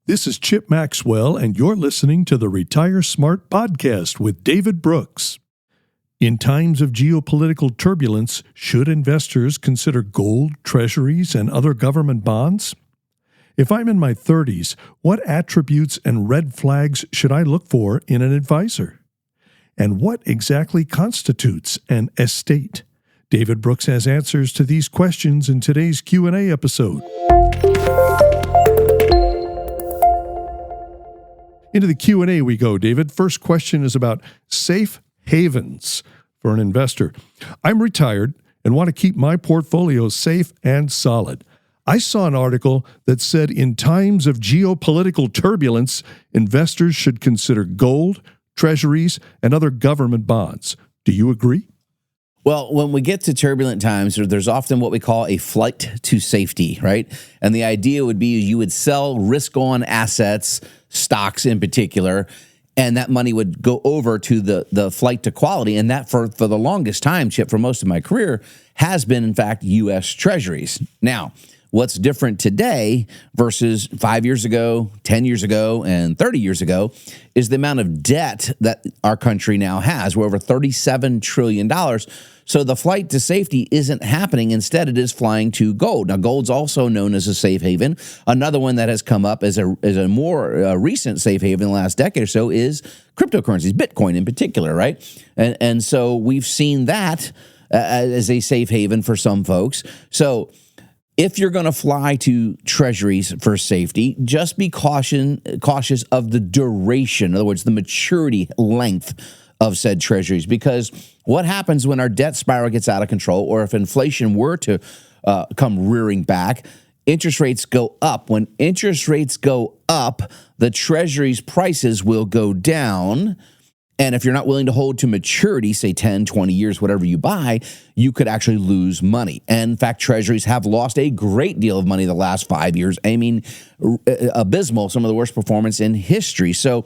This is Chip Maxwell, and you're listening to the Retire Smart podcast with David Brooks. In times of geopolitical turbulence, should investors consider gold, treasuries, and other government bonds? If I'm in my 30s, what attributes and red flags should I look for in an advisor? And what exactly constitutes an estate? David Brooks has answers to these questions in today's Q&A episode. Into the Q&A we go, David. First question is about safe havens for an investor. I'm retired and want to keep my portfolio safe and solid. I saw an article that said in times of geopolitical turbulence, investors should consider gold, treasuries, and other government bonds. Do you agree? Well, when we get to turbulent times, there's often what we call a flight to safety, right? And the idea would be you would sell risk-on assets, stocks in particular, and that money would go over to the flight to quality. And that for the longest time, Chip, for most of my career, has been, in fact, U.S. treasuries. Now, what's different today versus 5 years ago, 10 years ago, and 30 years ago is the amount of debt that our country now has. We're over $37 trillion. So the flight to safety isn't happening. Instead, it is flying to gold. Now, gold's also known as a safe haven. Another one that has come up as a more recent safe haven in the last decade or so is cryptocurrencies, Bitcoin in particular, right? And so we've seen that as a safe haven for some folks. So if you're going to fly to treasuries for safety, just be cautious of the duration, in other words, the maturity length of said treasuries, because what happens when our debt spiral gets out of control, or if inflation were to come rearing back, interest rates go up. When interest rates go up, the treasuries prices will go down. And if you're not willing to hold to maturity, say 10, 20 years, whatever you buy, you could actually lose money. And in fact, treasuries have lost a great deal of money the last 5 years. I mean, abysmal, some of the worst performance in history. So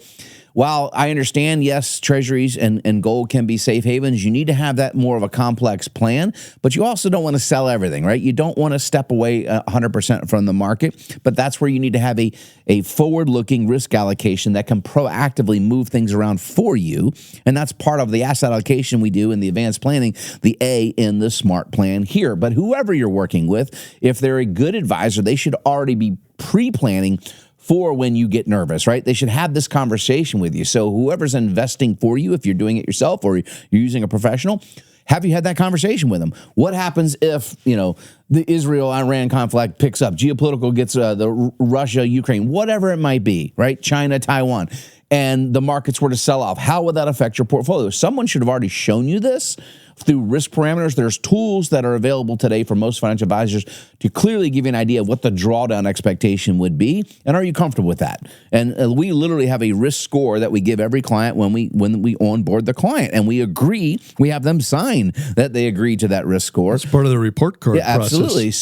while I understand, yes, treasuries and gold can be safe havens, you need to have that more of a complex plan, but you also don't want to sell everything, right? You don't want to step away 100% from the market, but that's where you need to have a forward-looking risk allocation that can proactively move things around for you, and that's part of the asset allocation we do in the advanced planning, the A in the SMART plan here. But whoever you're working with, if they're a good advisor, they should already be pre-planning for when you get nervous, right? They should have this conversation with you. So whoever's investing for you, if you're doing it yourself or you're using a professional, have you had that conversation with them? What happens if, the Israel-Iran conflict picks up, geopolitical gets the Russia-Ukraine, whatever it might be, right? China, Taiwan, and the markets were to sell off. How would that affect your portfolio? Someone should have already shown you this through risk parameters. There's tools that are available today for most financial advisors to clearly give you an idea of what the drawdown expectation would be, and are you comfortable with that? And we literally have a risk score that we give every client when we onboard the client, and we agree, we have them sign that they agree to that risk score. It's part of the report card process. Absolutely.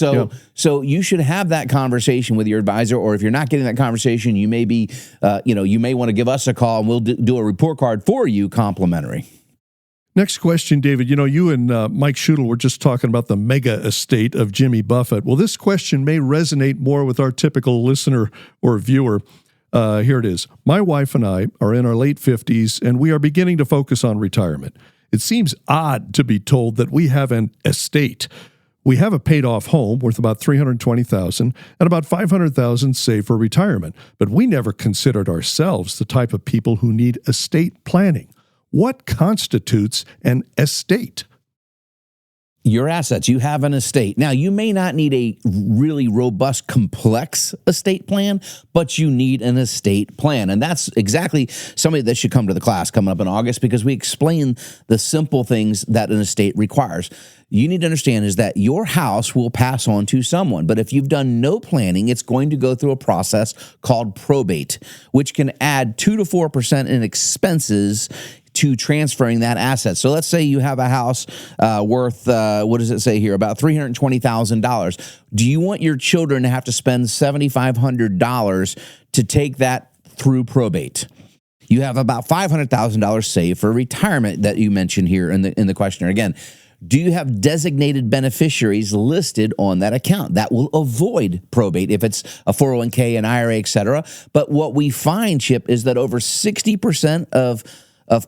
So you should have that conversation with your advisor, or if you're not getting that conversation, you may be, you may want to give us a call, and we'll do a report card for you complimentary. Next question, David. You and Mike Schuettel were just talking about the mega estate of Jimmy Buffett. Well, this question may resonate more with our typical listener or viewer. Here it is. My wife and I are in our late 50s, and we are beginning to focus on retirement. It seems odd to be told that we have an estate. We have a paid-off home worth about $320,000 and about $500,000 saved for retirement, but we never considered ourselves the type of people who need estate planning. What constitutes an estate? Your assets. You have an estate. Now, you may not need a really robust, complex estate plan, but you need an estate plan. And that's exactly somebody that should come to the class coming up in August, because we explain the simple things that an estate requires. You need to understand is that your house will pass on to someone, but if you've done no planning, it's going to go through a process called probate, which can add 2 to 4% in expenses to transferring that asset. So let's say you have a house worth, what does it say here, about $320,000. Do you want your children to have to spend $7,500 to take that through probate? You have about $500,000 saved for retirement that you mentioned here in the questionnaire. Again, Do you have designated beneficiaries listed on that account? That will avoid probate if it's a 401k, an IRA, et cetera. But what we find, Chip, is that over 60% of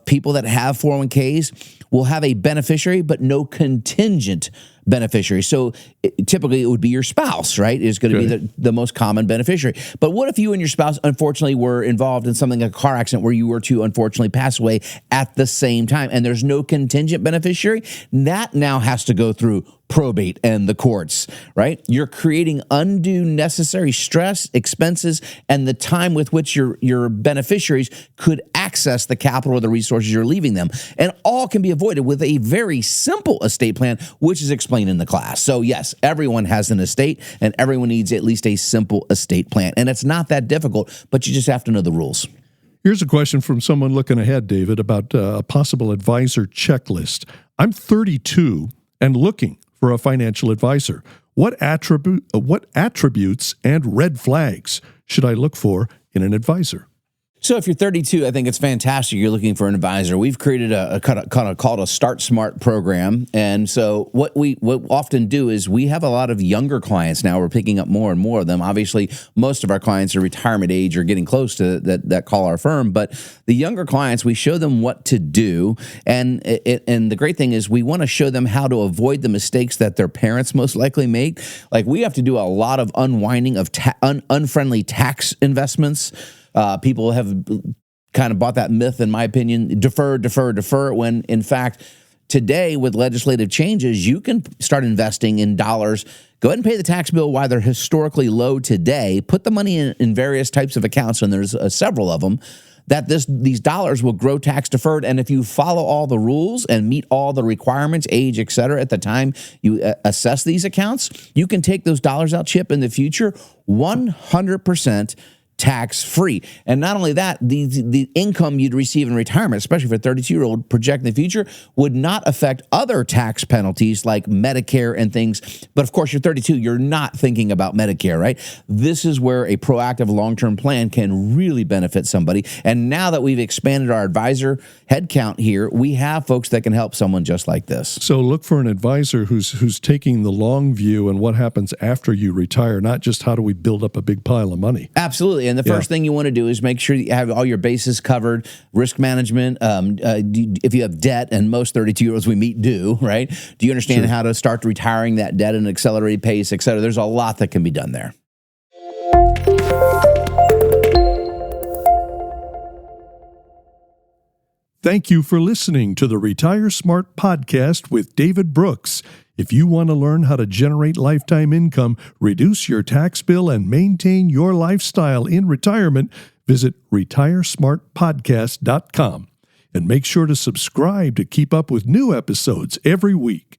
people that have 401ks will have a beneficiary, but no contingent beneficiary. So typically it would be your spouse, right? Is going to be the most common beneficiary. But what if you and your spouse unfortunately were involved in something like a car accident where you were to unfortunately pass away at the same time and there's no contingent beneficiary? That now has to go through probate and the courts, right? You're creating undue necessary stress, expenses, and the time with which your beneficiaries could access the capital or the resources you're leaving them. And all can be avoided with a very simple estate plan, which is explained in the class. So yes, everyone has an estate and everyone needs at least a simple estate plan. And it's not that difficult, but you just have to know the rules. Here's a question from someone looking ahead, David, about a possible advisor checklist. I'm 32 and looking for a financial advisor. What attributes and red flags should I look for in an advisor? So if you're 32, I think it's fantastic you're looking for an advisor. We've created a kind of called a Start Smart program. And so what we often do is we have a lot of younger clients now. We're picking up more and more of them. Obviously, most of our clients are retirement age or getting close to that call our firm. But the younger clients, we show them what to do. And the great thing is we want to show them how to avoid the mistakes that their parents most likely make. Like we have to do a lot of unwinding of unfriendly tax investments. People have kind of bought that myth, in my opinion, defer, when in fact, today with legislative changes, you can start investing in dollars. Go ahead and pay the tax bill while they're historically low today. Put the money in various types of accounts, and there's several of them, that these dollars will grow tax deferred. And if you follow all the rules and meet all the requirements, age, et cetera, at the time you assess these accounts, you can take those dollars out, Chip, in the future 100% tax-free. And not only that, the income you'd receive in retirement, especially for a 32-year-old project in the future, would not affect other tax penalties like Medicare and things. But of course, you're 32, you're not thinking about Medicare, right? This is where a proactive long-term plan can really benefit somebody. And now that we've expanded our advisor headcount here, we have folks that can help someone just like this. So look for an advisor who's taking the long view and what happens after you retire, not just how do we build up a big pile of money. Absolutely. And the first thing you want to do is make sure you have all your bases covered, risk management. If you have debt, and most 32-year-olds we meet do, right? Do you understand how to start retiring that debt at an accelerated pace, et cetera? There's a lot that can be done there. Thank you for listening to the Retire Smart podcast with David Brooks. If you want to learn how to generate lifetime income, reduce your tax bill, and maintain your lifestyle in retirement, visit retiresmartpodcast.com. And make sure to subscribe to keep up with new episodes every week.